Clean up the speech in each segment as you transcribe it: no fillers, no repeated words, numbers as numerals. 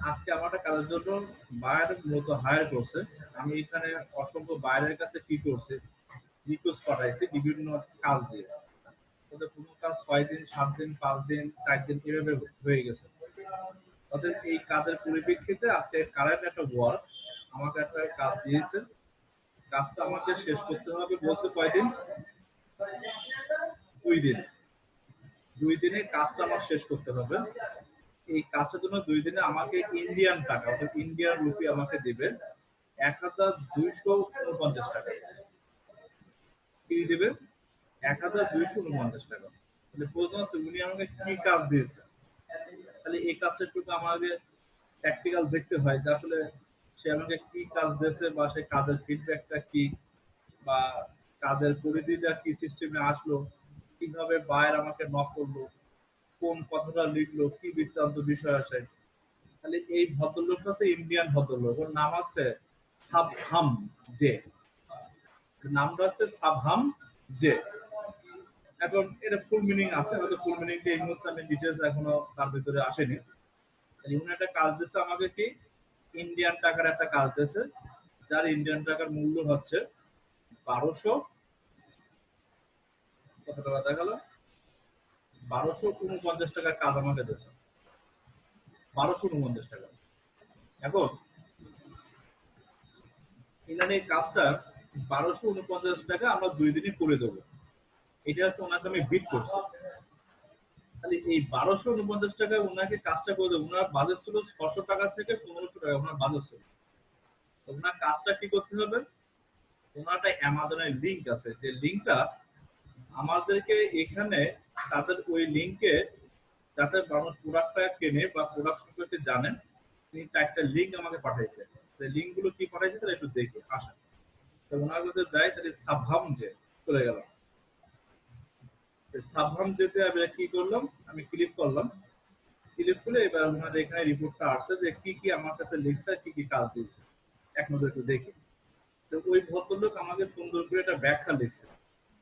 আজকে আমার একটা কাজের জন্য বাইরে মূলত হায়ার করছে। আমি এখানে অসংখ্য বাইরের কাছে কি করছি, রিকোয়েস্ট পাঠাইছি বিভিন্ন কাজ দিয়ে। ওদের কোনো কাজ ৬ দিন, ৭ দিন, ৫ দিন, ৪ দিন এভাবে হয়ে গেছে। অতএব এই কাজের পরিপ্রেক্ষিতে আজকে কারেন্ট একটা ওয়ার্ক আমাকে একটা কাজ দিয়েছে। কাজটা আমাকে শেষ করতে হবে বলছে কয়দিন? ২ দিন। ২ দিনে কাজটা আমার শেষ করতে হবে। এই কাজটার জন্য ২ দিনে আমাকে ইন্ডিয়ান টাকা অর্থাৎ ইন্ডিয়ান রুপি আমাকে দিবে ১,২৪৯ টাকা। কি দিবে? ১,২৪৯ টাকা। তাহলে প্রশ্ন আছে উনি আমাকে কি কাজ দিয়েছে? তাহলে এই কাজটা একটু আমাকে প্র্যাকটিক্যাল দেখতে হয় যে আসলে সে আমাকে কি কাজ দিয়েছে বা সেই কাজের ফিডব্যাকটা কি বা কাজের পরিধিটা কি সিস্টেমে আসলো, কিভাবে বায়ার আমাকে নক করলো, কোন কথাটা লিখলো, কি বৃত্তান্ত বিষয় আসে। তাহলে এই ভদ্রলোকটা হচ্ছে ইন্ডিয়ান ভদ্রলোক, ওর নাম হচ্ছে সাবহাম জে। নামটা হচ্ছে সাবহাম জে। এখন এটা ফুল মিনিং আছে, হয়তো ফুল মিনিংটা এই মুহূর্তে আমি ডিটেলস এখনো তার ভিতরে আসেনি। উনি একটা কাজ দিচ্ছে আমাকে কি ইন্ডিয়ান টাকার একটা কাজ দিয়েছে, যার ইন্ডিয়ান টাকার মূল্য হচ্ছে ১২০০ কত টাকা দেখা গেল ১২৪৯ টাকার কাজ আমাকে দিয়েছে। ১২৪৯ টাকা। এখন ইনানি এই কাজটা ১২৪৯ টাকা আমরা ২ দিনে করে দেবো। এটা হচ্ছে ওনাকে আমি বিট করছি। তাহলে এই ১২৪৯ টাকায় ওনাকে কাজটা করে দেবো। ওনার বাজেট ছিল ৬০০ টাকা থেকে ১৫০০ টাকা ওনার বাজেট ছিল। ওনার কাজটা কি করতে হবে? ওনার একটা অ্যামাজনের লিঙ্ক আছে, যে লিঙ্কটা আমাদেরকে এখানে তাদের ওই লিঙ্কে যাতে মানুষ প্রোডাক্টটা কেনে বা প্রোডাক্ট সম্পর্কে জানেন, তিনি ৪টা লিঙ্ক আমাকে পাঠাইছে। সেই লিঙ্কগুলো কি পাঠাইছে তাহলে একটু দেখি আসেন। তো ওনার কাছে যাই তাহলে সাবহাম যে চলে গেলাম। সাবহাম যেতে আমি কি করলাম, আমি ক্লিক করলাম। ক্লিক করে এবার ওনার এখানে রিপোর্টটা আসছে যে কি কি আমার কাছে লিখছে, কি কি কাজ দিয়েছে। এক নজর একটু দেখি। তো ওই ভদ্রলোক আমাকে সুন্দর করে একটা ব্যাখ্যা লিখছে।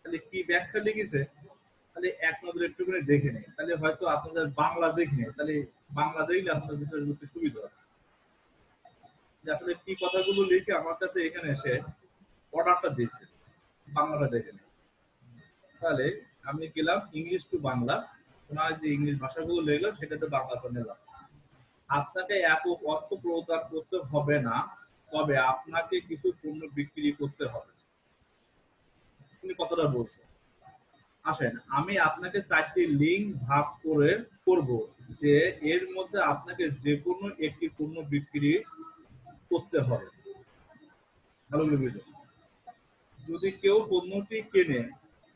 তাহলে কি ব্যাখ্যা লিখেছে তাহলে এক নজরে একটুখানি দেখে নেই, তাহলে হয়তো আপনাদের বাংলা দেখে তাহলে বাংলা দেখলে আপনাদের বিষয় বুঝতে সুবিধা হবে যে আসলে কি কথাগুলো লিখে আমার কাছে এখানে এসে অর্ডারটা দিয়েছে। বাংলাটা দেখে নেই। তাহলে আমি গেলাম ইংলিশ টু বাংলা, ওনার যে ইংলিশ ভাষাগুলো লিখলাম সেটাতে বাংলাটা নিলাম। আপনাকে এত অর্থ প্রদান করতে হবে না, তবে আপনাকে কিছু পণ্য বিক্রি করতে হবে। তিনি কথাটা বলছেন। আসেন আমি আপনাকে ৪টি লিঙ্ক ভাগ করে করব, যে এর মধ্যে আপনাকে যে কোনো একটি পণ্য বিক্রি করতে হবে। ভালো করে বুঝুন। যদি কেউ পণ্যটি কিনে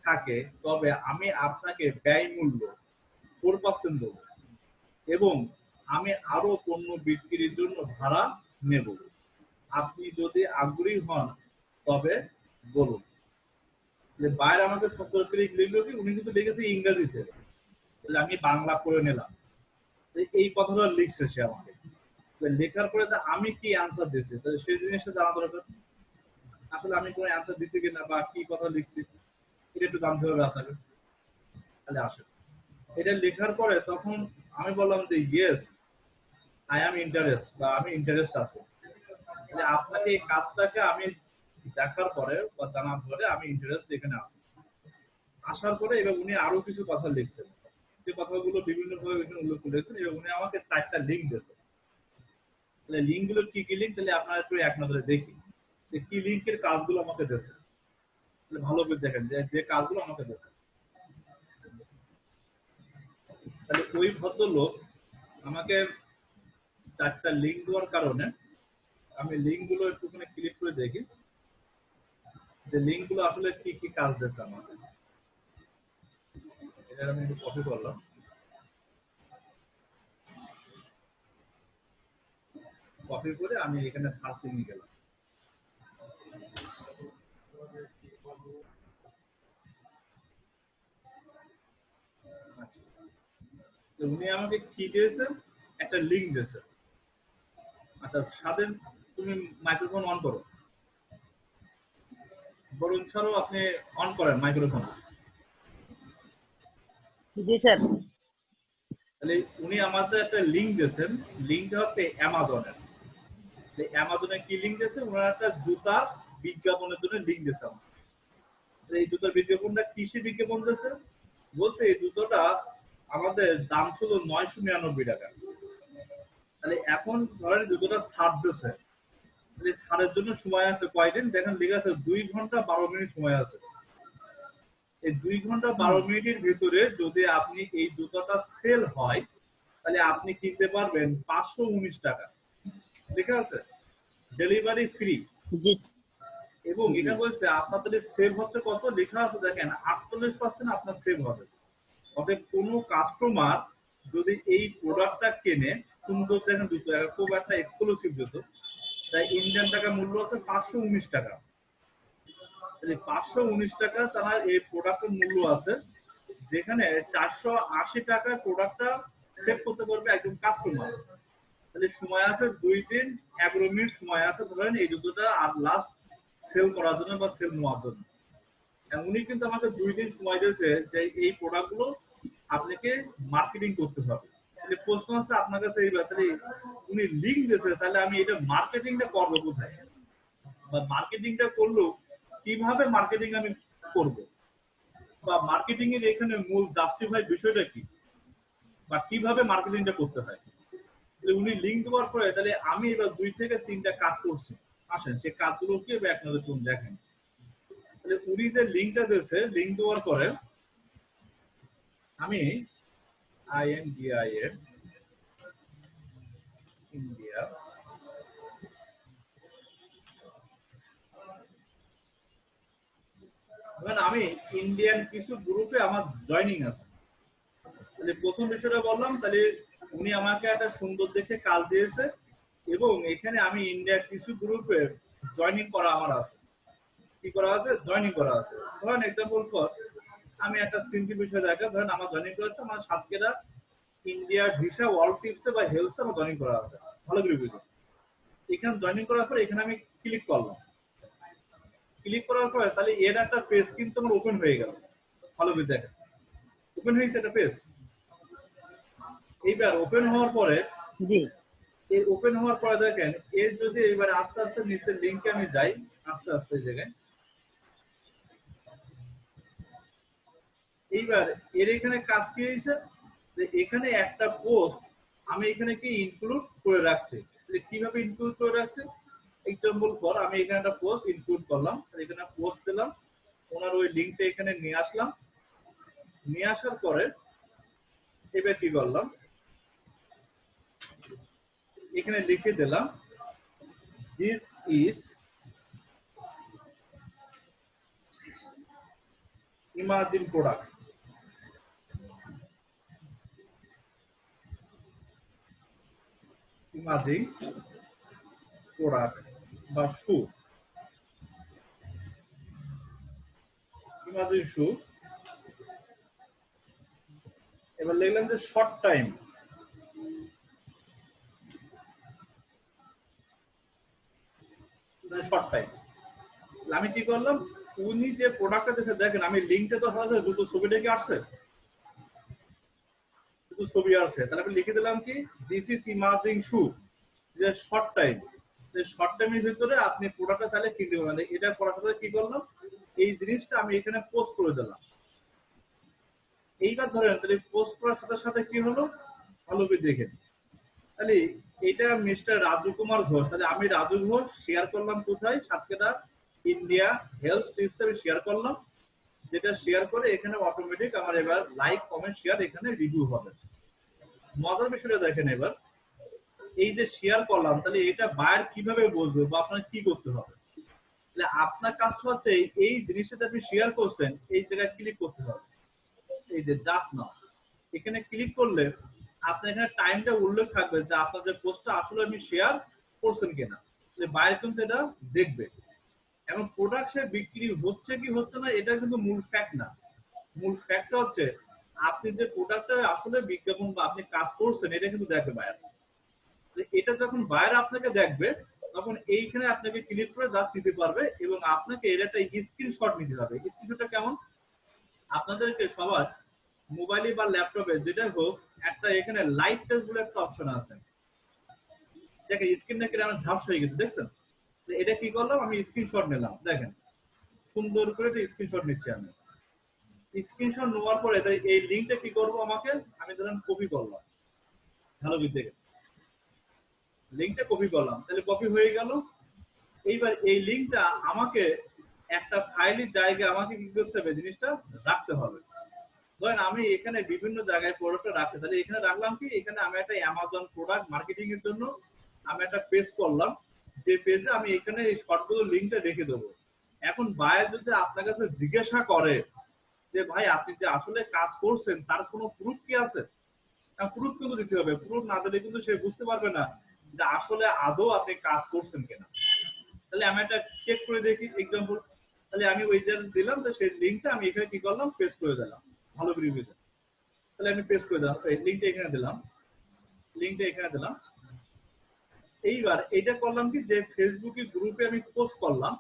থাকে তবে আমি আপনাকে ব্যয় মূল্য 4% দেবো এবং আমি আরো পণ্য বিক্রির জন্য ভাড়া নেব। আপনি যদি আগ্রহী হন তবে বলুন। যে বাইরে আমাকে ৭০ তারিখ লিখলো কি উনি কিন্তু লিখেছে ইংরেজিতে, তাহলে আমি বাংলা করে নিলাম। এই কথাটা লিখছে সে আমাকে। লেখার পরে আমি কি অ্যান্সার দিচ্ছি তাহলে সেই জিনিসটা জানা দরকার। আসলে আমি কোনো অ্যান্সার দিচ্ছি কিনা বা কি কথা লিখছি এটা একটু জানতে হবে আপনাকে। তাহলে আসেন এটা লেখার পরে তখন আমি বললাম যে ইয়েস আই এম ইন্টারেস্ট বা আমি ইন্টারেস্ট আছে। তাহলে আপনাকে এই কাজটাকে আমি দেখার পরে বা জানার পরে আমি ইন্টারেস্ট এখানে আসি। আসার পরে এবার উনি আরো কিছু কথা লিখছেন, যে কথাগুলো বিভিন্ন ভাবে এখানে উল্লেখ করেছেন। এবার উনি আমাকে ৪টা লিঙ্ক দিয়েছেন। তাহলে লিঙ্ক গুলো কি কি লিঙ্ক তাহলে আপনারা একটু এক নজরে দেখি যে কি লিঙ্কের কাজগুলো আমাকে দিয়েছে। তাহলে ভালো করে দেখেন যে যে কাজগুলো আমাকে দিয়েছে। তাহলে ওই ভদ্রলোক আমাকে ৪টা লিঙ্ক দেওয়ার কারণে আমি লিঙ্ক গুলো একটুখানি ক্লিক করে দেখি যে লিঙ্ক গুলো আসলে কি কি কাজ দিয়েছে আমাকে। এটা আমি একটু কপি করলাম। কপি করে আমি এখানে সার্চিং এ গেলাম। আচ্ছা, তো উনি আমাকে কি দিয়েছে, একটা লিঙ্ক দিয়েছে। আচ্ছা স্বাধীন, তুমি মাইক্রোফোন অন করো। বরুণ ছাড়াও আপনি অন করেন মাইক্রোফোন। জি স্যার। তাহলে উনি আমাদের একটা লিঙ্ক দিয়েছেন, লিঙ্কটা হচ্ছে অ্যামাজনের। অ্যামাজনে কি লিঙ্ক দিয়েছে, ওনার একটা জুতার বিজ্ঞাপনের জন্য লিঙ্ক দিয়েছে। এই জুতার বিজ্ঞাপনটা কৃষি বিজ্ঞাপন দিয়েছে, বলছে এই জুতোটা আমাদের দাম ছিল 999 টাকা। তাহলে এখন ধরেন জুতোটা ছাড় দিচ্ছে, তাহলে ছাড়ের জন্য সময় আছে কয়দিন, দেখেন লেগে আছে 2 ঘন্টা 12 মিনিট সময় আছে। এই 2 ঘন্টা 12 মিনিটের ভিতরে যদি আপনি এই জুতোটা সেল হয়, তাহলে আপনি কিনতে পারবেন 519 টাকা। ঠিক আছে, ডেলিভারি ফ্রি। জি এবং জি এটা বলছে আপনাদের সেভ হচ্ছে কত, লেখা আছে দেখেন 48% আপনার সেভ হবে। অতএব কোনো কাস্টমার যদি এই প্রোডাক্টটা কেনে, সুন্দর দেখেন জুতো, খুব একটা এক্সক্লুসিভ জুতো, তাই ইন্ডিয়ান টাকা মূল্য আছে 519 টাকা। তাহলে 519 টাকা তারা এই প্রোডাক্টের মূল্য আছে, যেখানে 480 টাকার প্রোডাক্টটা সেভ করতে পারবে একজন কাস্টমার। তাহলে সময় আছে 2 দিন 11 মিনিট সময় আছে ধরেন এই জুতোটা আর লাস্ট সেল করার জন্য বা সেল নেওয়ার জন্য। উনি কিন্তু আমাকে 2 দিন সময় দিয়েছে যে এই প্রোডাক্টগুলো আপনাকে মার্কেটিং করতে হবে। তাহলে প্রশ্ন আছে আপনার কাছে এই ব্যাপারে, উনি লিঙ্ক দিয়েছে, তাহলে আমি এটা মার্কেটিংটা করবো কোথায়, বা মার্কেটিংটা করলেও কিভাবে মার্কেটিং আমি করব, বা মার্কেটিং এর এখানে মূল জাস্টিফাই বিষয়টা কি, বা কিভাবে মার্কেটিংটা করতে হয়। উনি লিঙ্ক দেওয়ার পরে তাহলে আমি এবার 2 থেকে 3টা কাজ করছি। আসেন সে কাজগুলো কি এক নজর দেখেন। তাহলে উনি যে লিঙ্কটা দিয়েছে, লিঙ্ক দেওয়ার পরে আমি INDIA ইন্ডিয়া, আমি ইন্ডিয়ান কিছু গ্রুপে আমার জয়নিং আছে। তাহলে প্রথম বিষয়টা বললাম, তাহলে উনি আমাকে একটা সুন্দর দেখে কাজ দিয়েছে, এবং এখানে আমি ইন্ডিয়ার কিছু গ্রুপে জয়নিং করা আমার আছে। কি করা আছে, জয়নিং করা আছে। ধরেন এক্সাম্পল ফর, আমি একটা সিম্পল বিষয় দেখা, ধরেন আমার জয়নিং করেছে আমার সাতক্ষীরা ইন্ডিয়া ভিসা ওয়ার্ল্ড টিপসে বা হেলথে আমার জয়নিং করা আছে। ভালো করে বুঝুন, এখানে জয়নিং করার পরে এখানে আমি ক্লিক করলাম। ক্লিক করার পরে তাহলে এর একটা পেজ কিন্তু আমার ওপেন হয়ে গেল। ভালো করে দেখেন, ওপেন হয়েছে একটা পেজ। এইবার ওপেন হওয়ার পরে, জি এই ওপেন হওয়ার পরে দেখেন এর যদি এবার আস্তে আস্তে নিচের লিঙ্কে আমি যাই, আস্তে আস্তে এই জায়গায়, এইবার এর এখানে কাজ কি হয়েছে, যে এখানে একটা পোস্ট আমি এখানে কি ইনক্লুড করে রাখছি। কিভাবে ইনক্লুড করে রাখছি, এক্সাম্পল ফর আমি এখানে একটা পোস্ট ইনক্লুড করলাম, এখানে পোস্ট দিলাম, ওনার ওই লিঙ্কটা এখানে নিয়ে আসলাম। নিয়ে আসার পরে এবার কি করলাম, এখানে লিখে দিলাম this is imagine product. Imagine product বা শু, ইমাজিন শু। এবার লিখলাম যে শর্ট টাইম, শর্ট টাইম। আমি কি করলাম, উনি যে প্রোডাক্টটা দিয়েছে দেখেন, আমি লিঙ্কটা তো হচ্ছে দুটো ছবিটা কি আসছে, দুটো ছবি আসছে। তাহলে আমি লিখে দিলাম কি, দিস ইজ ইমাজিং শু, যে শর্ট টাইম। শর্ট টাইমের ভিতরে আপনি প্রোডাক্টটা চাইলে কিনতে পারবেন। এটা করার সাথে কি করলাম, এই জিনিসটা আমি এখানে পোস্ট করে দিলাম। এইবার ধরেন তাহলে পোস্ট করার সাথে সাথে কি হলো, ভালো করে দেখেন। তাহলে এটা মিস্টার রাজু কুমার ঘোষ, তাহলে আমি রাজু ঘোষ শেয়ার করলাম কোথায়, সাতক্ষীরা ইন্ডিয়া হেলথ টিপস আমি শেয়ার করলাম। যেটা শেয়ার করে এখানে অটোমেটিক আমার এবার লাইক কমেন্ট শেয়ার এখানে রিভিউ হবে। মজার বিষয়টা দেখেন, এবার এই যে শেয়ার করলাম, তাহলে এটা বায়ার কিভাবে বুঝবে বা আপনার কি করতে হবে। তাহলে আপনার কাজটা হচ্ছে এই জিনিসটা আপনি শেয়ার করছেন, এই জায়গায় ক্লিক করতে হবে। এই যে জাস্ট নাও এখানে ক্লিক করলে আপনার এখানে টাইমটা উল্লেখ থাকবে যে আপনার যে পোস্টটা আসলে আপনি শেয়ার করছেন কিনা। বায়ার কিন্তু এটা দেখবে। এখন প্রোডাক্ট সে বিক্রি হচ্ছে কি হচ্ছে না এটা কিন্তু মূল ফ্যাক্ট না। মূল ফ্যাক্টটা হচ্ছে আপনি যে প্রোডাক্টটা আসলে বিজ্ঞাপন বা আপনি কাজ করছেন এটা কিন্তু দেখবে বায়ার। এটা যখন বায়ার আপনাকে দেখবে, তখন এইখানে আপনাকে ক্লিক করে জাস্ট নিতে পারবে, এবং আপনাকে এর একটা স্ক্রিনশট নিতে হবে। স্ক্রিনশটটা কেমন, আপনাদেরকে সবার মোবাইলে বা ল্যাপটপে যেটা হোক, একটা এখানে লাইভ টেস্ট বলে একটা অপশন আছে। দেখেন স্ক্রিনটা কেটে আমার ঝাপসা হয়ে গেছে, দেখছেন? এটা কি করলাম, আমি স্ক্রিনশট নিলাম, দেখেন সুন্দর করে একটা স্ক্রিনশট নিচ্ছি আমি। স্ক্রিনশট নেওয়ার পরে এই লিঙ্কটা কি করবো, আমাকে আমি ধরেন কপি করলাম, ভালো করে দেখেন লিঙ্কটা কপি করলাম, তাহলে কপি হয়ে গেল। এইবার এই লিঙ্কটা আমাকে একটা ফাইলের জায়গায় আমাকে কি করতে হবে, জিনিসটা রাখতে হবে। ধরেন আমি এখানে বিভিন্ন জায়গায় প্রোডাক্টটা রাখছি, তাহলে এখানে রাখলাম কি, এখানে আমি একটা অ্যামাজন প্রোডাক্ট মার্কেটিং এর জন্য আমি একটা পেজ করলাম, যে পেজে আমি এখানে এই শর্টগুলো লিঙ্কটা রেখে দেবো। এখন বায়ার যদি আপনার কাছে জিজ্ঞাসা করে যে ভাই আপনি যে আসলে কাজ করছেন তার কোনো প্রুফ কি আছে, প্রুফ কিন্তু দিতে হবে, প্রুফ না দিলে কিন্তু সে বুঝতে পারবে না যে আসলে আদৌ আপনি কাজ করছেন কিনা। তাহলে আমি একটা চেক করে দেখি এক্সাম্পল, তাহলে আমি ওই যে দিলাম, তো সেই লিঙ্কটা আমি এখানে কি করলাম, পেস্ট করে দিলাম, ভালো করে বুঝে। তাহলে আমি পেস্ট করে দিলাম, এই লিঙ্কটা এখানে দিলাম, লিঙ্কটা এখানে দিলাম। এইবার এটা করলাম কি, যে ফেসবুকে গ্রুপে আমি পোস্ট করলাম,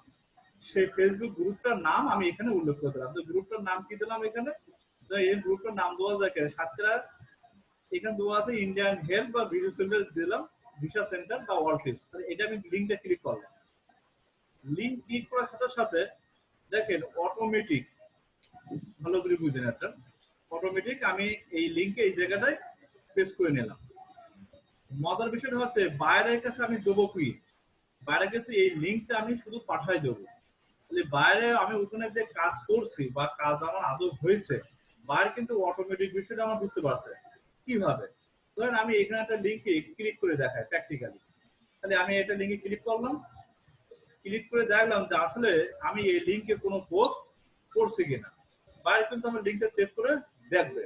সেই ফেসবুক গ্রুপটার নাম আমি এখানে উল্লেখ করে দিলাম। তো গ্রুপটার নাম কি দিলাম এখানে, তো এই গ্রুপটার নাম দেওয়া যায় সাতক্ষীরা, এখানে দেওয়া আছে ইন্ডিয়ান হেলথ বা ভিডিও সেন্টার দিলাম, ভিসা সেন্টার বা ওয়ার্ল্ড টিপস। তাহলে এটা আমি লিঙ্কটা ক্লিক করলাম। লিঙ্ক ক্লিক করার সাথে সাথে দেখেন অটোমেটিক, ভালো করে বুঝেন একটা, অটোমেটিক আমি এই লিঙ্কে এই জায়গাটায় পেস্ট করে নিলাম। মজার বিষয়টা হচ্ছে বাইরের কাছে আমি দেবো কি, বাইরের কাছে এই লিঙ্কটা আমি শুধু পাঠাই দেবো। তাহলে বাইরে আমি ওখানে যে কাজ করছি বা কাজ আমার আদৌ হয়েছে, বাইরে কিন্তু অটোমেটিক বিষয়টা আমার বুঝতে পারছে। কিভাবে, ধরেন আমি এখানে একটা লিঙ্কে ক্লিক করে দেখাই প্র্যাকটিক্যালি। তাহলে আমি এটা লিঙ্কে ক্লিক করলাম, ক্লিক করে দেখলাম যে আসলে আমি এই লিঙ্কে কোনো পোস্ট করছি কিনা। বাইরে কিন্তু আমার লিঙ্কটা চেক করে দেখবে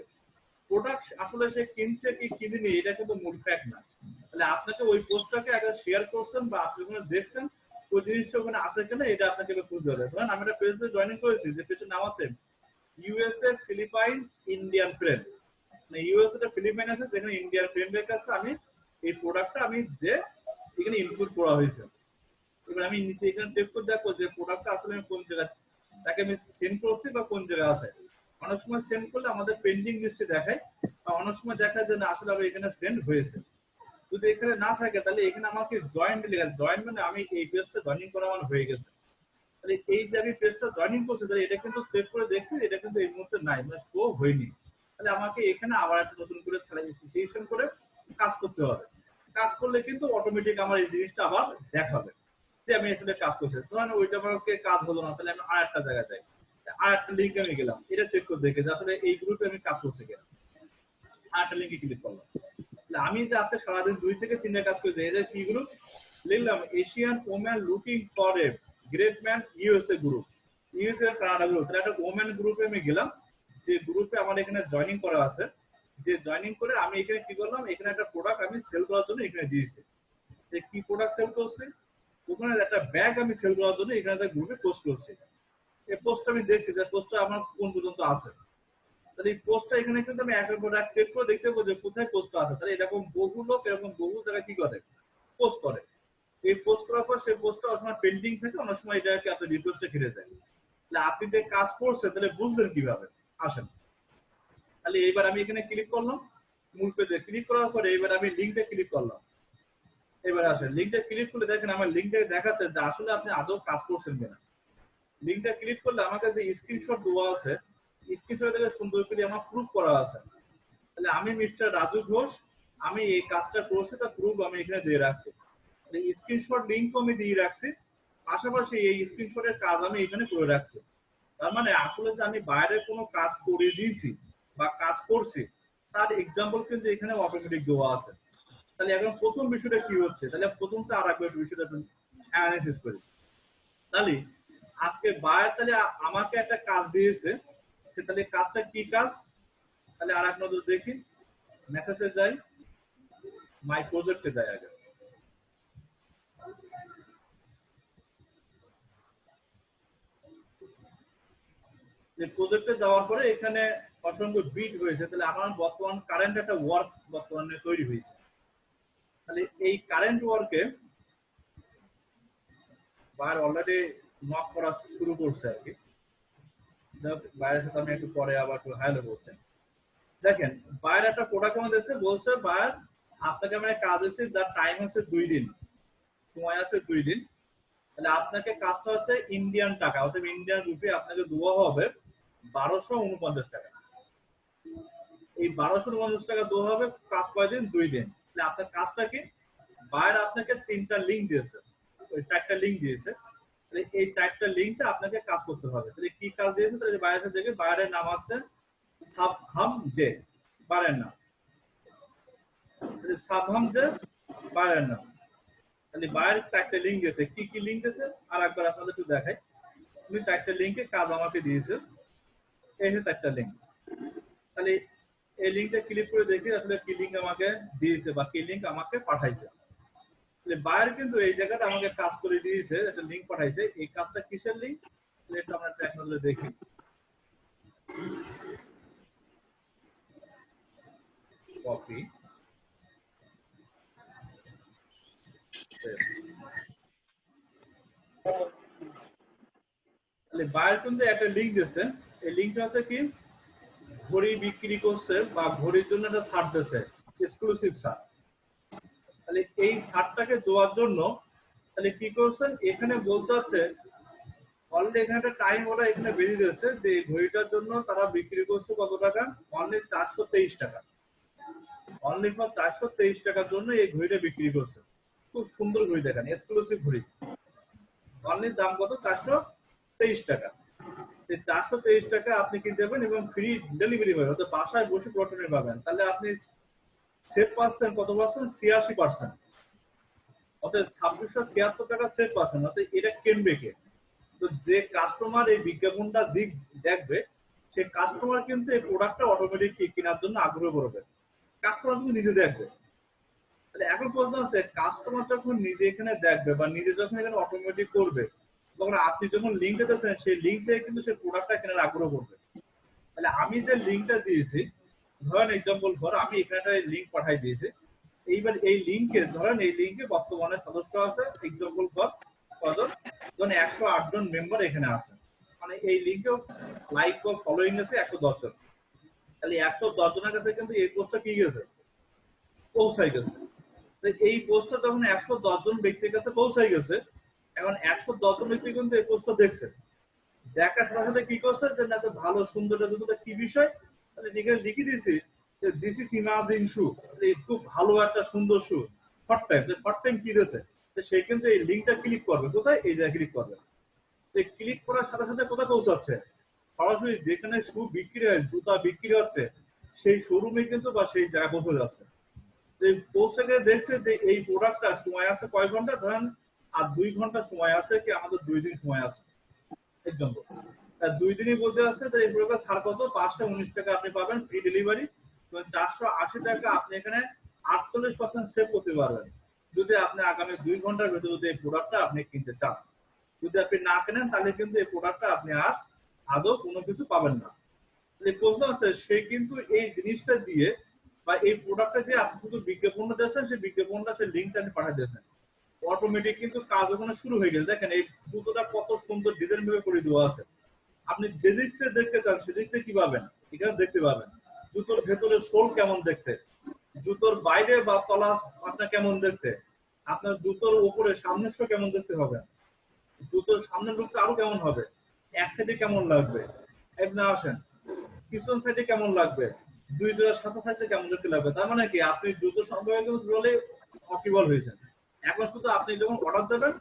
প্রোডাক্ট আসলে সে কিনছে কি কিনেনি, এটা কিন্তু মূল ফ্যাক্ট না। তাহলে আপনাকে ওই পোস্টটাকে আগে শেয়ার করছেন বা আপনি ওখানে দেখছেন ওই জিনিসটা ওখানে আছে কিনা, এটা আপনাকে বুঝতে হবে। ধরেন আমি একটা পেজে জয়েনিং করেছি, যে পেজের নাম আছে ইউএসএ ফিলিপাইন ইন্ডিয়ান ফ্রেন্ড, মানে ইউএসএ টা ফিলিপাইন আছে, যেখানে ইন্ডিয়ান ফ্রেন্ডের কাছে আমি এই প্রোডাক্টটা আমি যে এখানে ইনক্লুড করা হয়েছে। এবার আমি নিচে এখানে চেক করে দেখো যে প্রোডাক্টটা আসলে আমি কোন জায়গায় তাকে আমি সেন্ড করছি বা কোন জায়গায় আছে। অনেক সময় সেন্ড করলে আমাদের পেন্ডিং লিস্টে দেখায়, বা অনেক সময় দেখায় যে না আসলে আমি এখানে সেন্ড হয়েছে। যদি এখানে না থাকে তাহলে এখানে আমাকে জয়েন্ট লেখা, জয়েন্ট মানে আমি এই পেজটা জয়েনিং করা আমার হয়ে গেছে। তাহলে এই যে আমি পেজটা জয়েনিং করছি, তাহলে এটা কিন্তু চেক করে দেখছি, এটা কিন্তু এই মুহূর্তে নাই, মানে শো হয়নি। তাহলে আমাকে এখানে আবার একটা নতুন করে সিলেকশন করে কাজ করতে হবে। কাজ করলে কিন্তু অটোমেটিক আমার এই জিনিসটা আবার দেখাবে যে আমি আসলে কাজ করছি। ধরেন ওইটা আমাকে কাজ হলো না, তাহলে আমি আর একটা জায়গায় যাই, আর একটা লিঙ্কে আমি গেলাম, এটা চেক করে দেখে যে আসলে এই গ্রুপে আমি কাজ করছি কিনা, আর একটা লিঙ্কে ক্লিক করলাম। আমি যে আজকে সারাদিন 2 থেকে 3টা কাজ করেছি, এদের কি গ্রুপ লিখলাম, Asian woman looking for a great man USA group, USA Canada group. তাহলে একটা ওম্যান গ্রুপে আমি গেলাম, যে গ্রুপে আমার এখানে জয়েনিং করা আছে, যে জয়েনিং করে আমি এখানে কি করলাম, এখানে একটা প্রোডাক্ট আমি সেল করার জন্য এখানে দিয়েছি। যে কি প্রোডাক্ট সেল করছি, ওখানে একটা ব্যাগ আমি সেল করার জন্য এখানে একটা গ্রুপে পোস্ট করছি। এই পোস্টটা আমি দেখছি যে পোস্টটা আমার কোন পর্যন্ত আছে। তাহলে এই পোস্টটা এখানে কিন্তু আমি একের পর এক চেক করে দেখতে পাবো যে কোথায় পোস্টটা আছে। তাহলে এরকম বহু লোক এরকম বহু জায়গায় কি করে, পোস্ট করে। এই পোস্ট করার পর সেই পোস্টটা অনেক সময় পেন্ডিং থাকে, অনেক সময় এটাকে আপনার রিকোয়েস্টে ঘিরে যায়। তাহলে আপনি যে কাজ করছেন তাহলে বুঝবেন কিভাবে, আসেন। তাহলে এইবার আমি এখানে ক্লিক করলাম, মূল পেজে ক্লিক করার পরে এবার আমি লিঙ্কটা ক্লিক করলাম। এবার আসেন লিঙ্কটা ক্লিক করলে দেখেন আমার লিঙ্কটা দেখাচ্ছে যে আসলে আপনি আদৌ কাজ করছেন কিনা। লিঙ্কটা ক্লিক করলে আমার কাছে স্ক্রিনশট দেওয়া আছে, স্ক্রিনশট থেকে সুন্দর করে আমার প্রুফ করা আছে। তাহলে আমি মিস্টার রাজু ঘোষ, আমি এই কাজটা করছি, তার প্রুফ আমি এখানে দিয়ে রাখছি, স্ক্রিনশট লিঙ্ক আমি দিয়ে রাখছি। পাশাপাশি এই স্ক্রিনশটের কাজ আমি এখানে করে রাখছি। তার মানে আসলে যে আমি বাইরে কোনো কাজ করে দিয়েছি বা কাজ করছি, তার এক্সাম্পল কিন্তু এখানে অটোমেটিক দেওয়া আছে। তাহলে এখন প্রথম বিষয়টা কি হচ্ছে, তাহলে প্রথমটা আর একবার বিষয়টা অ্যানালাইসিস করি। তাহলে আজকে বায়ার তাহলে আমাকে একটা কাজ দিয়েছে, সে তাহলে কাজটা কি কাজ, তাহলে আর এক নজর দেখি, মেসেজে যাই, মাই প্রজেক্টে যাই আগে। প্রজেক্টে যাওয়ার পরে এখানে অসংখ্য বিট হয়েছে, তাহলে আমার বর্তমান কারেন্ট একটা ওয়ার্ক বর্তমানে তৈরি হয়েছে। তাহলে এই কারেন্ট ওয়ার্কে বায়ার অলরেডি নক করা শুরু করছে আর কি। বাইরের সাথে আমি একটু পরে আবার একটু হাইলো বলছেন। দেখেন বায়ার একটা প্রোডাক্ট আমাদের এসে বলছে বায়ার আপনাকে মানে কাজ এসে যার টাইম আছে 2 দিন, সময় আছে 2 দিন, তাহলে আপনাকে কাজটা হচ্ছে ইন্ডিয়ান টাকা অর্থাৎ ইন্ডিয়ান রুপি আপনাকে দেওয়া হবে 1249 টাকা। এই 1249 টাকা দেওয়া হবে কাজ কয়দিন? 2 দিন। তাহলে আপনার কাজটা কি? বায়ার আপনাকে 3টা লিঙ্ক দিয়েছে, ওই 4টা লিঙ্ক দিয়েছে, তাহলে এই 4টা লিঙ্কটা আপনাকে কাজ করতে হবে। তাহলে কি কাজ দিয়েছে? তাহলে বায়ারের দেখে বায়ারের নাম আছে সাবহাম জে, বায়ারের নাম সাবহাম জে বায়ারের নাম। তাহলে বায়ার 4টা লিঙ্ক দিয়েছে, কি কি লিঙ্ক দিয়েছে আর একবার আপনাদের একটু দেখাই। তুমি 4টা লিঙ্কে কাজ আমাকে দিয়েছে, এই হচ্ছে 4টা লিঙ্ক। তাহলে এই লিঙ্কটা ক্লিক করে দেখি আসলে কি লিঙ্ক আমাকে দিয়েছে বা কি লিঙ্ক আমাকে পাঠাইছে। বায়ার কিন্তু এই জায়গাটা আমাকে কাজ করে দিয়েছে, একটা লিঙ্ক পাঠাইছে। এই কাজটা কিসের লিঙ্ক? এটা আমরা ট্র্যাক করলে দেখি। কপি, তাহলে বায়ার কিন্তু একটা লিঙ্ক দিয়েছে। এই লিঙ্কটা হচ্ছে কি ঘড়ি বিক্রি করছে বা ঘড়ির জন্য একটা ছাড় দিয়েছে, এক্সক্লুসিভ ছাড়। তাহলে এই ছাড়টাকে দেওয়ার জন্য তাহলে কি করছেন এখানে বলতে হচ্ছে অলরেডি এখানে একটা টাইম ওরা এখানে বেরিয়ে দিয়েছে যে এই ঘড়িটার জন্য তারা বিক্রি করছে কত টাকা? অনলি 423 টাকা। অনলি ফর 423 টাকার জন্য এই ঘড়িটা বিক্রি করছে। খুব সুন্দর ঘড়ি, দেখেন এক্সক্লুসিভ ঘড়ি। অনলি দাম কত? 423 টাকা। এই 423 টাকা আপনি কিনতে পারবেন এবং ফ্রি ডেলিভারি পাবেন, অর্থাৎ বাসায় বসে প্রোডাক্ট পাবেন। তাহলে আপনি সেভ পাচ্ছেন কত পার্সেন্ট? 86%। অর্থাৎ 2676 টাকা সেভ পাচ্ছেন। অর্থাৎ এটা কিনবে কে? তো যে কাস্টমার এই বিজ্ঞাপনটা দেখবে সেই কাস্টমার কিন্তু এই প্রোডাক্টটা অটোমেটিক কেনার জন্য আগ্রহ করবে। কাস্টমার কিন্তু নিজে দেখবে। তাহলে এখন প্রশ্ন আছে কাস্টমার যখন নিজে এখানে দেখবে বা নিজে যখন এখানে অটোমেটিক করবে তখন আপনি যখন লিঙ্ক দিতেছেন সেই লিঙ্ক থেকে কিন্তু সেই প্রোডাক্টটা কেনার আগ্রহ করবে। তাহলে আমি যে লিঙ্কটা দিয়েছি, ধরেন এক্সাম্পল ধর আমি এখানে লিঙ্ক পাঠাই দিয়েছি, এইবার এই লিঙ্কে ধরেন এই লিঙ্কে বর্তমানে সদস্য আছে এক্সাম্পল ধর কত? ধরেন 108 জন মেম্বার এখানে আছে, মানে এই লিঙ্কে লাইক ও ফলোইং আছে 110 জন। তাহলে 110 জনের কাছে কিন্তু এই পোস্টটা কি গেছে? পৌঁছাই গেছে। এই পোস্টটা যখন 110 জন ব্যক্তির কাছে পৌঁছাই গেছে, এখন 110 জন ব্যক্তি কিন্তু এই পোস্টটা দেখছে। দেখার সাথে সাথে কি করছে যে না তো ভালো সুন্দর কি বিষয়, তাহলে যেখানে লিখে দিয়েছি যে দিস ইজ ইমাজিং শু, খুব ভালো একটা সুন্দর শু, শর্ট টাইম। শর্ট টাইম কি দিয়েছে? সে কিন্তু এই লিঙ্কটা ক্লিক করবে, কোথায়? এই জায়গায় ক্লিক করবে। ক্লিক করার সাথে সাথে কোথায় পৌঁছাচ্ছে? সরাসরি যেখানে শু বিক্রি হয়, জুতা বিক্রি হচ্ছে সেই শোরুমে কিন্তু বা সেই জায়গায় পৌঁছে যাচ্ছে। পৌঁছে গিয়ে দেখছে যে এই প্রোডাক্টটা সময় আছে কয় ঘন্টা? ধরেন আর 2 ঘন্টা সময় আছে কি আমাদের 2 দিন সময় আছে এক্সাম্পল। 2 দিনই বলতে আছে যে এই প্রোডাক্ট ছাড় কত? 519 টাকা আপনি পাবেন ফ্রি ডেলিভারি। 480 টাকা আপনি এখানে 48% সেভ করতে পারবেন যদি আপনি আগামী 2 ঘন্টার ভেতরে যদি এই প্রোডাক্টটা আপনি কিনতে চান। যদি আপনি না কেনেন তাহলে কিন্তু এই প্রোডাক্টটা আপনি আর আদৌ কোনো কিছু পাবেন না। প্রশ্ন আছে সে কিন্তু এই জিনিসটা দিয়ে বা এই প্রোডাক্টটা দিয়ে আপনি শুধু বিজ্ঞাপনটা দিয়েছেন, সেই বিজ্ঞাপনটা সেই লিঙ্কটা আপনি পাঠিয়ে দিয়েছেন, অটোমেটিক কিন্তু কাজ ওখানে শুরু হয়ে গেছে। দেখেন এই জুতোটা কত সুন্দর ডিজাইন ভাবে করে দেওয়া আছে। আপনি যেদিকতে দেখতে চান সেদিকতে কি পাবেন? এখানে দেখতে পাবেন জুতোর ভেতরে সোল কেমন দেখতে, জুতোর বাইরে বা তলা আপনার কেমন দেখতে, আপনার জুতোর উপরে সামনের শো কেমন দেখতে হবে, জুতোর সামনের লুকটা আরো কেমন হবে, এক সাইডে কেমন লাগবে, আপনি আসেন পিছন সাইডে কেমন লাগবে, দুই জোড়ার সাথে থাকলে কেমন দেখতে লাগবে। তার মানে কি আপনি জুতো সম্পর্কে কিন্তু রোলে অকিবল হয়েছেন। এখন শুধু আপনি যখন অর্ডার দেবেন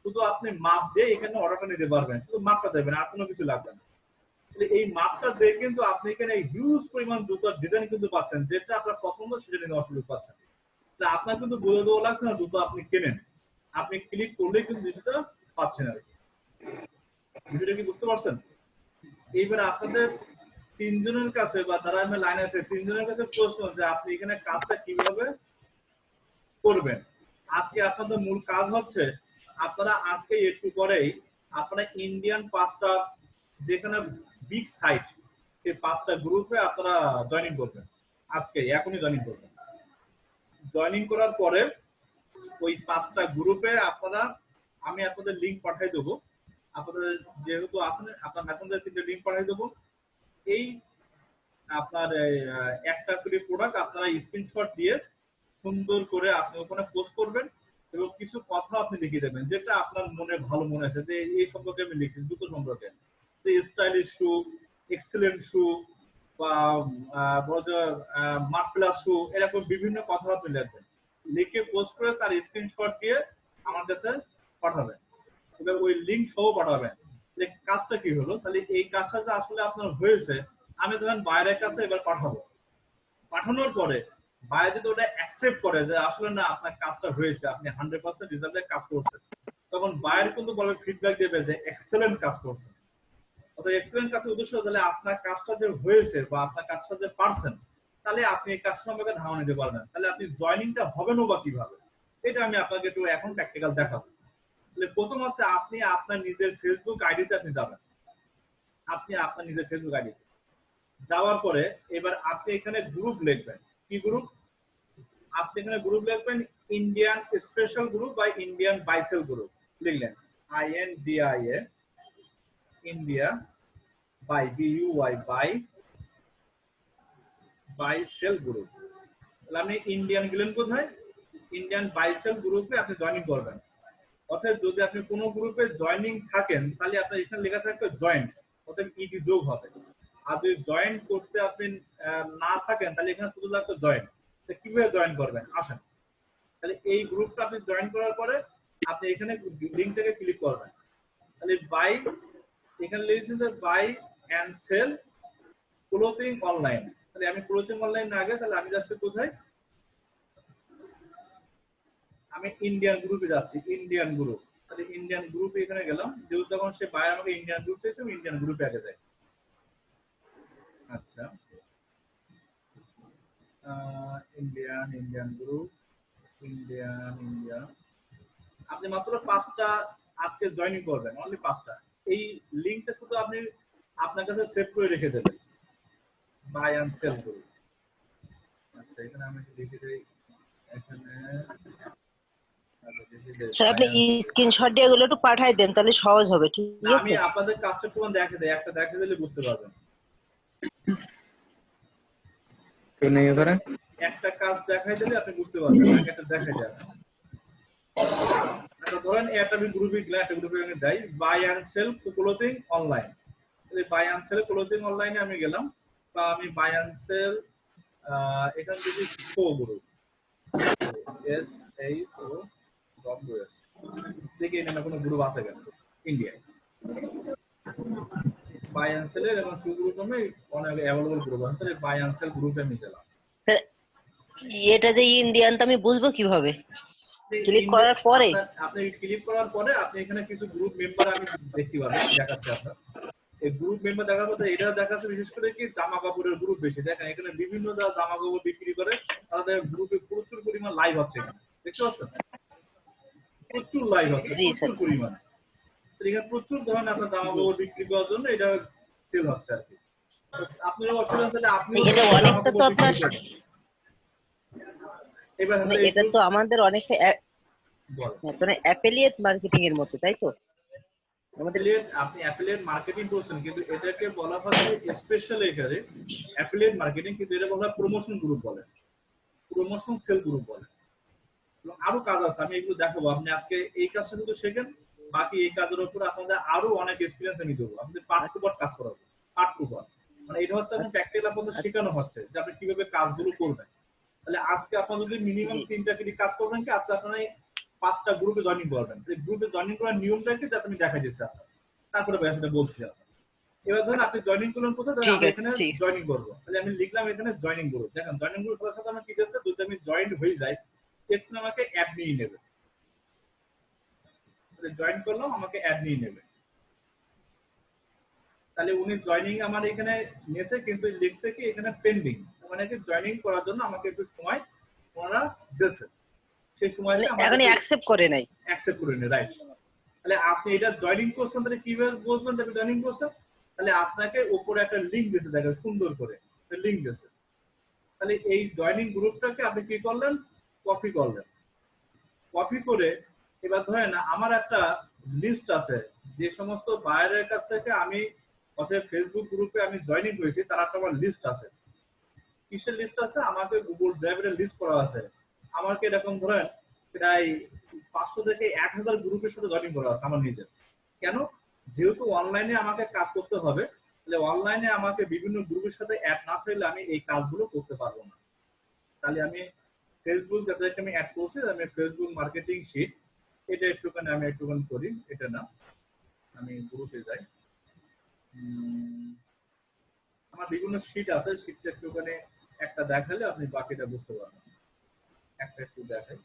শুধু আপনি মাপ দিয়ে এখানে অর্ডারটা নিতে পারবেন, শুধু মাপটা দেবেন আর কোনো কিছু লাগবে না। এই মাপটা দিয়ে কিন্তু আপনি এখানে হিউজ পরিমাণ জুতোর ডিজাইন কিন্তু পাচ্ছেন, যেটা আপনার পছন্দ সেটা নিয়ে অসুবিধা পাচ্ছেন। আপনার কিন্তু বলে দেওয়া লাগছে না জুতো আপনি কেনেন, আপনি ক্লিক করলেই কিন্তু জিনিসটা পাচ্ছেন আর কি। বিষয়টা কি বুঝতে পারছেন? এইবার আপনাদের 3 জনের কাছে বা যারা আমি লাইন আছে 3 জনের কাছে প্রশ্ন যে আপনি এখানে কাজটা কিভাবে করবেন। আজকে আপনাদের মূল কাজ হচ্ছে আপনারা আজকে একটু পরেই আপনারা ইন্ডিয়ান 5টা যেখানে বিগ সাইট সেই 5টা গ্রুপে আপনারা জয়েনিং করবেন। আজকে এখনই জয়েনিং করবেন। জয়েনিং করার পরে ওই 5টা গ্রুপে আপনারা আমি আপনাদের লিঙ্ক পাঠিয়ে দেবো। আপনাদের যেহেতু আছেন আপনার মেসেঞ্জারে 3টে লিঙ্ক পাঠিয়ে দেবো। এই আপনার একটা করে প্রোডাক্ট আপনারা স্ক্রিনশট দিয়ে সুন্দর করে আপনি ওখানে পোস্ট করবেন এবং কিছু কথা আপনি লিখে দেবেন যেটা আপনার মনে ভালো মনে আছে যে এই সম্পর্কে আমি লিখছি জুতো সম্পর্কে, যে স্টাইলিশ শু, এক্সেলেন্ট শু, বা মার্ক প্লাস শু, এরকম বিভিন্ন কথা আপনি লিখবেন, লিখে পোস্ট করে তার স্ক্রিনশট দিয়ে আমার কাছে পাঠাবেন, এবার ওই লিঙ্ক সহ পাঠাবেন। যে কাজটা কি হলো, তাহলে এই কাজটা যে আসলে আপনার হয়েছে, আমি ধরেন বাইরের কাছে এবার পাঠাবো, পাঠানোর পরে বাইরে যদি ওটা অ্যাকসেপ্ট করে যে আসলে না আপনার কাজটা হয়েছে, আপনি 100% রেজাল্টে কাজ করছেন, তখন বাইরে কিন্তু বলবে, ফিডব্যাক দেবে যে এক্সেলেন্ট কাজ করছেন। অর্থাৎ এক্সেলেন্ট কাজের উদ্দেশ্য তাহলে আপনার কাজটা যে হয়েছে বা আপনার কাজটা যে পারছেন, তাহলে আপনি এই কাজ সম্পর্কে ধারণা নিতে পারবেন। তাহলে আপনি জয়েনিংটা হবেনও বা কিভাবে, এটা আমি আপনাকে একটু এখন প্র্যাকটিক্যাল দেখাবো। তাহলে প্রথম হচ্ছে আপনি আপনার নিজের ফেসবুক আইডিতে আপনি যাবেন, আপনি আপনার নিজের ফেসবুক আইডিতে যাওয়ার পরে এবার আপনি এখানে গ্রুপ লিখবেন। কি গ্রুপ? আপনি এখানে গ্রুপ লিখবেন ইন্ডিয়ান স্পেশাল গ্রুপ বা ইন্ডিয়ান বাইসেল গ্রুপ লিখলেন, INDIA, India, buy BUY, buy sell group. তাহলে আপনি ইন্ডিয়ান গেলেন কোথায়? ইন্ডিয়ান বাইসেল গ্রুপে আপনি জয়েনিং করবেন। অর্থাৎ যদি আপনি কোনো গ্রুপে জয়েনিং থাকেন তাহলে আপনার এখানে লেখা থাকবে জয়েন্ট, অর্থাৎ ইডি যোগ হবে। আর যদি জয়েন করতে আপনি না থাকেন তাহলে এখানে শুধু লাগবে জয়েন। কিভাবে জয়েন করবেন আসেন। তাহলে এই গ্রুপটা আপনি জয়েন করার পরে আপনি এখানে লিঙ্কটাকে ক্লিক করবেন। তাহলে বাই, এখানে লিখেছেন যে buy and sell clothing online. তাহলে আমি ক্লোথিং অনলাইন না আগে, তাহলে আমি যাচ্ছি কোথায়? আমি ইন্ডিয়ান গ্রুপে যাচ্ছি, ইন্ডিয়ান গ্রুপ। তাহলে ইন্ডিয়ান গ্রুপে এখানে গেলাম, যেহেতু তখন সে বাই আমাকে ইন্ডিয়ান গ্রুপ চাইছে, আমি ইন্ডিয়ান গ্রুপে আগে যাই। আচ্ছা, ইন্ডিয়ান গ্রুপ, ইন্ডিয়ান। আপনি মাত্র 5টা আজকে জয়েনিং করবেন, অনলি 5টা। এই লিংকটা শুধু আপনি আপনার কাছে সেভ করে রেখে দেবেন, বাই এন্ড সেল গ্রুপ। আচ্ছা, এখানে আমি লিখে দেই, এখানে স্যার আপনি স্ক্রিনশট দিয়ে এগুলো একটু পাঠিয়ে দেন, তাহলে সহজ হবে। ঠিক আমি আছে, আপনাদের কাজটা একটু দেখে দেই, একটা দেখে দিলে বুঝতে পারবেন। একটা কাজ দেখাই দিলে আপনি বুঝতে পারবেন, একটা দেখাই দেন। আচ্ছা, ধরেন একটা গ্রুপে গেলে, একটা গ্রুপে আমি যাই, buy and sell clothing online. Buy and sell clothing অনলাইনে আমি গেলাম, বা আমি বাই এন্ড সেল এখান থেকে শো গ্রুপ, SHO দেখি এখানে কোনো গ্রুপ আছে কেন ইন্ডিয়ায়। বাই এন্ড সেলের এবং শো গ্রুপ নামে অনেক অ্যাভেলেবল গ্রুপ আছে, বাই এন্ড সেল গ্রুপে আমি গেলাম। স্যার এটা যে ইন্ডিয়ান, তো আমি বুঝবো কিভাবে? ক্লিক করার পরে? আপনি ক্লিক করার পরে আপনি এখানে কিছু গ্রুপ মেম্বার আমি দেখতে পাবেন, দেখাচ্ছি আপনার। এই গ্রুপ মেম্বার দেখার পরে এটা দেখাচ্ছে বিশেষ করে কি জামা কাপড়ের গ্রুপ বেশি। দেখেন এখানে বিভিন্ন যারা জামা কাপড় বিক্রি করে তাদের গ্রুপে প্রচুর পরিমাণ লাইভ হচ্ছে, এখানে দেখতে পাচ্ছেন প্রচুর লাইভ হচ্ছে, প্রচুর পরিমাণে। এখানে প্রচুর ধরনের আপনার জামা কাপড় বিক্রি করার জন্য এটা সেল হচ্ছে আর কি। আপনারা অসুবিধা তাহলে আপনি জামা কাপড় বিক্রি করেন। এবার এটা তো আমাদের অনেকটা মানে অ্যাফিলিয়েট মার্কেটিং এর মতো, তাই তো? আপনি অ্যাফিলিয়েট মার্কেটিং করছেন, কিন্তু এটাকে বলা হয় স্পেশাল এখানে অ্যাফিলিয়েট মার্কেটিং, কিন্তু এটা বলা হয় প্রমোশন গ্রুপ বলে, প্রমোশন সেল গ্রুপ বলে। আরো কাজ আছে, আমি এগুলো দেখাবো। আপনি আজকে এই কাজটা শুধু শেখেন, বাকি এই কাজের উপর আপনাদের আরো অনেক এক্সপিরিয়েন্স আমি দেবো। আপনাদের পার্ট টু পার্ট কাজ করাবো, পার্ট টু পার্ট। মানে এটা হচ্ছে আপনার প্র্যাকটিক্যাল আপনাদের শেখানো হচ্ছে যে আপনি কিভাবে কাজগুলো করবেন। তাহলে আজকে আপনার যদি মিনিমাম 3টা কাজ করবেন, কি আজকে আপনারা 5টা গ্রুপে জয়েনিং করবেন। এই গ্রুপে জয়েনিং করার নিয়মটা কি জাস্ট আমি দেখাই দিচ্ছি আপনার, তারপরে সেটা বলছি আপনার। এবার ধরুন আপনি জয়েনিং করলেন কোথায়, আমি এখানে জয়েনিং করবো। তাহলে আমি লিখলাম এখানে জয়েনিং গ্রুপ। দেখেন জয়েনিং গ্রুপ করার সাথে আমার কি আছে, যদি আমি জয়েন হয়ে যাই একটু আমাকে অ্যাড নিয়ে নেবে। জয়েন করলাম, আমাকে অ্যাড নিয়ে নেবে। তাহলে উনি জয়েনিং আমার এখানে নিয়েছে, কিন্তু লিখছে কি এখানে পেন্ডিং, মানে কি জয়েনিং করার জন্য আমাকে একটু সময় ওনারা দিয়েছে। সেই সময়টা এখন অ্যাকসেপ্ট করে নাই, অ্যাকসেপ্ট করে নেয়, রাইট। তাহলে আপনি এটা জয়েনিং করছেন, তাহলে কিভাবে বুঝবেন যে জয়েনিং করছেন? তাহলে আপনাকে উপরে একটা লিংক দিয়েছে, দেখেন সুন্দর করে লিংক দিয়েছে। তাহলে এই জয়েনিং গ্রুপটাকে আপনি কি করলেন, কপি করলেন। কপি করে এবার ধরেন আমার একটা লিস্ট আছে, যে সমস্ত বায়ারের কাছ থেকে আমি অর্থাৎ ফেসবুক গ্রুপে আমি জয়েনিং করেছি তার একটা আমার লিস্ট আছে। কিসের লিস্ট আছে, আমাকে গুগল ড্রাইভের লিস্ট করা আছে। আমাকে এরকম ধরেন প্রায় 500 থেকে 1000 গ্রুপের সাথে জয়েন করা আছে আমার নিজের। কেন? যেহেতু অনলাইনে আমাকে কাজ করতে হবে, তাহলে অনলাইনে আমাকে বিভিন্ন গ্রুপের সাথে অ্যাড না থাকলে আমি এই কাজগুলো করতে পারবো না। তাহলে আমি ফেসবুক যাদেরকে আমি অ্যাড করছি, আমি ফেসবুক মার্কেটিং শিট এটা একটুখানি করি। এটা না, আমি গ্রুপে যাই। আমার বিভিন্ন শিট আছে, শিটটা একটুখানি একটা দেখালে আপনি বাকিটা বুঝতে পারবেন। একটা একটু দেখাই।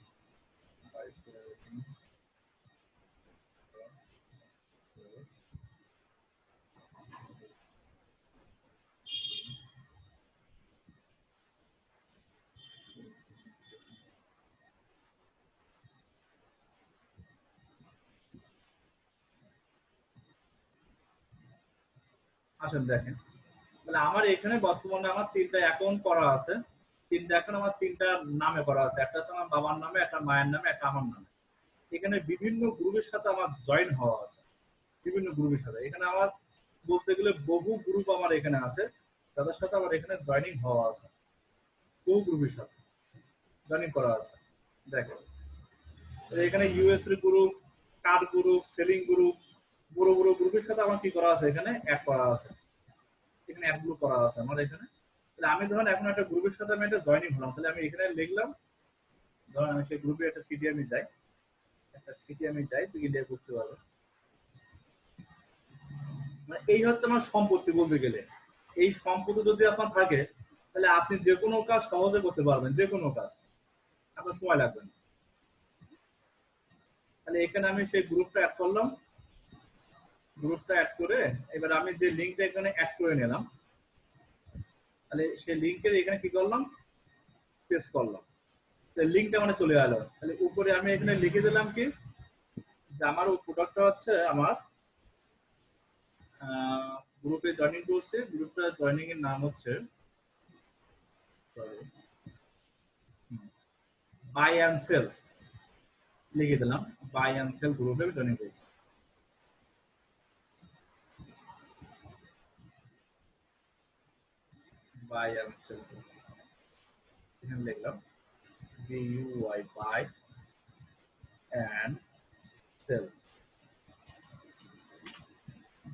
আসেন দেখেন, মানে আমার এখানে বর্তমানে আমার 3টা অ্যাকাউন্ট করা আছে। 3টা অ্যাকাউন্ট আমার 3টা নামে করা আছে। একটা আছে আমার বাবার নামে, একটা মায়ের নামে, একটা আমার নামে। এখানে বিভিন্ন গ্রুপের সাথে আমার জয়েন হওয়া আছে, বিভিন্ন গ্রুপের সাথে। এখানে আমার বলতে গেলে বহু গ্রুপ আমার এখানে আছে, তাদের সাথে আমার এখানে জয়েনিং হওয়া আছে, বহু গ্রুপের সাথে জয়েনিং করা আছে। দেখেন এখানে ইউএস এর গ্রুপ, কার গ্রুপ, সেলিং গ্রুপ, বড় বড় গ্রুপের সাথে আমার কি করা আছে, এখানে অ্যাড করা আছে। এখানে অ্যাডগুলো করা আছে আমার এখানে। তাহলে আমি ধরেন এখন একটা গ্রুপের সাথে আমি একটা জয়েনিং হলাম, তাহলে আমি এখানে লিখলাম, ধরেন আমি সেই গ্রুপে একটা সিটি আমি যাই, তুই গেলে বুঝতে পারবে। মানে এই হচ্ছে আমার সম্পত্তি বলতে গেলে। এই সম্পত্তি যদি আপনার থাকে, তাহলে আপনি যে কোনো কাজ সহজে করতে পারবেন, যে কোনো কাজ আপনার সময় লাগবে না। তাহলে এখানে আমি সেই গ্রুপটা অ্যাড করলাম, গ্রুপটা অ্যাড করে এবার আমি যে লিঙ্কটা এখানে অ্যাড করে নিলাম, তাহলে সেই লিঙ্কের এখানে কি করলাম, পেস্ট করলাম। লিঙ্কটা মানে চলে এলো। তাহলে উপরে আমি এখানে লিখে দিলাম কি, যে আমার প্রোডাক্টটা হচ্ছে আমার গ্রুপে জয়েনিং করছে, গ্রুপটা জয়েনিং এর নাম হচ্ছে বাই অ্যান্ড সেল, লিখে দিলাম বাই অ্যান্ড সেল গ্রুপে জয়েনিং করছি। বাই অ্যান্ড সেল এখানে লিখলাম BUY buy and sell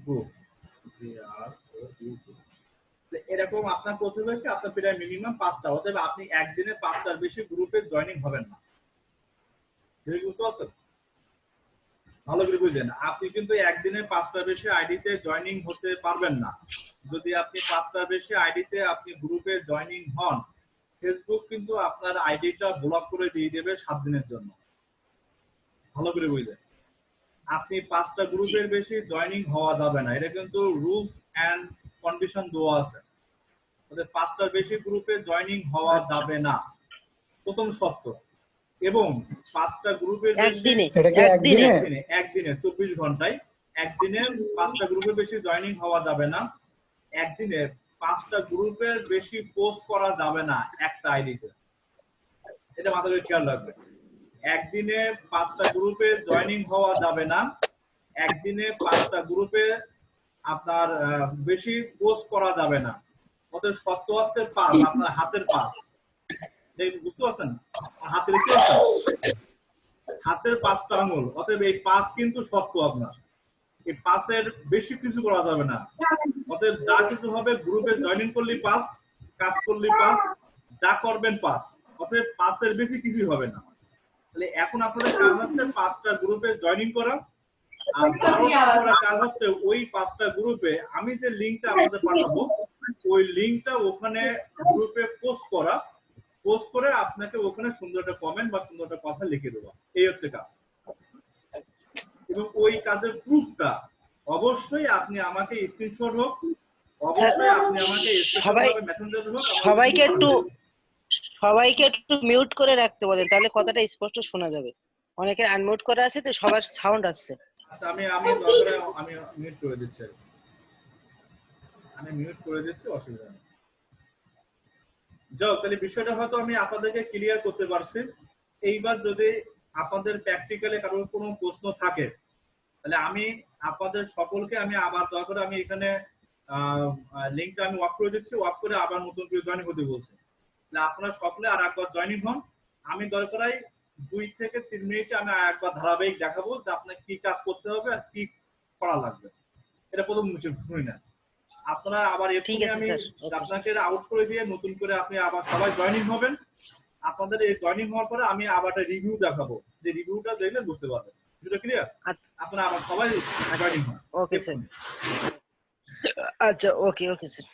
group, এরকম আপনার করতে হবে কি, আপনার প্রায় মিনিমাম 5টা, অতএব আপনি একদিনে 5টার বেশি গ্রুপে জয়েনিং হবেন না। বুঝতে পারছেন? ভালো করে বুঝলেন, আপনি কিন্তু একদিনে 5টার বেশি আইডিতে জয়েনিং হতে পারবেন না। যদি আপনি 5টার বেশি আইডিতে আপনি গ্রুপে জয়েনিং হন, ফেসবুক কিন্তু আপনার আইডিটা ব্লক করে দিয়ে দেবে 7 দিনের জন্য। ভালো করে বুঝলেন, আপনি 5টা গ্রুপের বেশি জয়েনিং হওয়া যাবে না, এটা কিন্তু রুলস এন্ড কন্ডিশন দেওয়া আছে। 5টার বেশি গ্রুপে জয়েনিং হওয়া যাবে না, প্রথম শর্ত। এবং 5টা গ্রুপের বেশি একদিনে 24 ঘন্টায় একদিনে 5টা গ্রুপের বেশি জয়েনিং হওয়া যাবে না। একদিনে 5টা গ্রুপের বেশি পোস্ট করা যাবে না একটা আইডিতে, এটা মাথা করে খেয়াল রাখবেন। একদিনে 5টা গ্রুপে জয়েনিং হওয়া যাবে না, একদিনে 5টা গ্রুপে আপনার বেশি পোস্ট করা যাবে না। অতএব শর্ত হচ্ছে 5, আপনার হাতের 5, বুঝতে পারছেন? হাতের কি আছে, হাতের 5টা আঙুল, অতএব এই 5 কিন্তু শর্ত আপনার। এই 5-এর বেশি কিছু করা যাবে না। অতএব যা কিছু হবে, গ্রুপে জয়েনিং করলি 5, কাজ করলি 5, যা করবেন 5, অতএব 5-এর বেশি কিছু হবে না। তাহলে এখন আপনাদের কাজ হচ্ছে 5টা গ্রুপে জয়েনিং করা, আর 12 নম্বর কাজ হচ্ছে ওই 5টা গ্রুপে আমি যে লিংকটা আপনাদের পাঠাবো, ওই লিংকটা ওখানে গ্রুপে পোস্ট করা, পোস্ট করে আপনাকে ওখানে সুন্দর একটা কমেন্ট বা সুন্দর একটা কথা লিখে দেওয়া, এই হচ্ছে কাজ। এবং ওই কাজের প্রুফটা অবশ্যই আপনি আমাকে স্ক্রিনশট হোক, অবশ্যই আপনি আমাকে স্পেশালভাবে মেসেঞ্জার হোক, সবাইকে একটু মিউট করে রাখতে বলেন, তাহলে কথাটা স্পষ্ট শোনা যাবে। অনেকের আনমিউট করা আছে তো, সবার সাউন্ড আসছে। আচ্ছা, আমি দরকারে আমি মিউট করে দিচ্ছি, অসুবিধা নেই। যাও, তাহলে বিষয়টা হয়তো আমি আপনাদেরকে ক্লিয়ার করতে পারছি। এইবার যদি আপনাদের প্র্যাকটিক্যালে কারোর কোনো প্রশ্ন থাকে, তাহলে আমি আপনাদের সকলকে আমি আবার দয়া করে আমি এখানে লিঙ্কটা আমি ওয়াক করে দিচ্ছি, ওয়াক করে আবার নতুন করে জয়েন হতে বলছে। তাহলে আপনারা সকলে আর একবার জয়েনিং হন। আমি দরকার 2 থেকে 3 মিনিটে আমি একবার ধারাবাহিক দেখাবো যে আপনাকে কি কাজ করতে হবে আর কি করা লাগবে। এটা প্রথম শুনি না, আপনারা আবার ঠিক এক্ষুনি আছে আমি স্যার, ওকে। আপনাকে আউট করে দিয়ে নতুন করে আপনি আবার সবাই জয়েনিং হবেন। আপনাদের এই জয়েনিং হওয়ার পরে আমি আবার একটা রিভিউ দেখাবো, যে রিভিউটা দেখলে বুঝতে পারবেন। এটা ক্লিয়ার? আপনারা আবার সবাই আচ্ছা, জয়েনিং হন ওকে স্যার। এক্ষুনি। আচ্ছা, ওকে ওকে স্যার।